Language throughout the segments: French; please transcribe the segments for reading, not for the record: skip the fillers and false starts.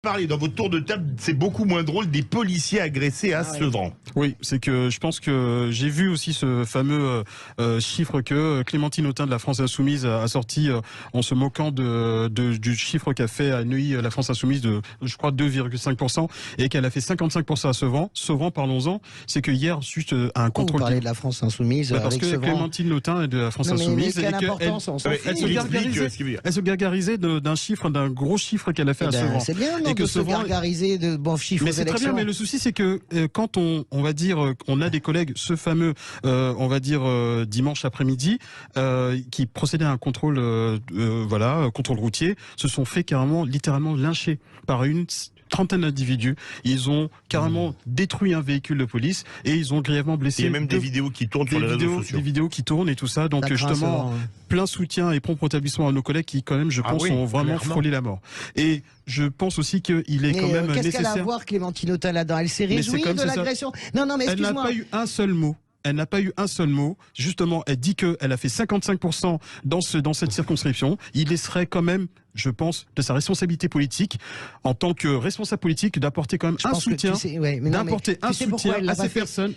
Parler dans votre tour de table, c'est beaucoup moins drôle des policiers agressés à Sevran. Oui, c'est que je pense que j'ai vu aussi ce fameux chiffre que Clémentine Autain de la France Insoumise a sorti en se moquant du chiffre qu'a fait à Neuilly la France Insoumise de, je crois, 2,5% et qu'elle a fait 55% à Sevran. Sevran, parlons-en, c'est que hier, juste un contrôle... Vous parlez de la France Insoumise parce avec que Sevran. Clémentine Autain est de la France Insoumise mais quelle et importance, on s'en fout. elle se gargarisait d'un chiffre, d'un gros chiffre qu'elle a fait à Sevran. C'est bien, non, et que de se Sevran... gargariser de bons chiffres Mais aux c'est très bien, élections. mais le souci c'est que quand on va dire on a des collègues, ce fameux on va dire dimanche après-midi qui procédaient à un contrôle contrôle routier, se sont fait carrément littéralement lyncher par une trentaine d'individus. Ils ont carrément détruit un véhicule de police et ils ont grièvement blessé. Il y a même des vidéos qui tournent sur les réseaux sociaux. Des vidéos qui tournent et tout ça. Donc justement, plein soutien et prompt rétablissement à nos collègues qui quand même, je pense, ont vraiment frôlé la mort. Et je pense aussi qu'il est quand même nécessaire. Qu'est-ce qu'elle a à voir, Clémentine Autain, là-dedans? Elle s'est réjouie de l'agression. Non, mais excuse-moi. Elle n'a pas eu un seul mot. Elle n'a pas eu un seul mot. Justement, elle dit qu'elle a fait 55% dans cette circonscription. Il laisserait quand même, je pense, de sa responsabilité politique, en tant que responsable politique, d'apporter quand même un soutien, d'apporter un soutien à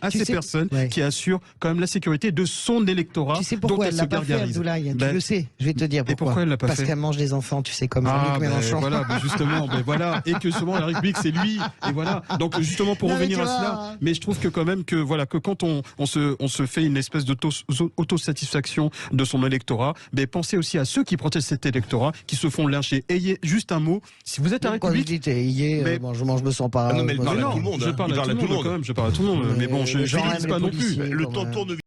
ces personnes qui assurent quand même la sécurité de son électorat. Tu sais pourquoi elle l'a pas fait, Abdoulaye? Tu le sais. Je vais te dire pourquoi. Et pourquoi elle l'a pas fait? Parce qu'elle mange des enfants, tu sais, comme Jean-Luc Mélenchon. Voilà, justement, et que souvent la République c'est lui, et voilà. Donc justement pour revenir à cela, mais je trouve que quand même que quand on se fait une espèce d'autosatisfaction de son électorat, mais pensez aussi à ceux qui protègent cet électorat, qui se font lyncher. Ayez juste un mot. Si vous êtes à la République, je me sens pas. Non, mais elle parle à tout le monde. Je parle à tout le monde quand même. Je parle à tout le monde. Mais bon, je ne pas non plus. Le temps tourne vite.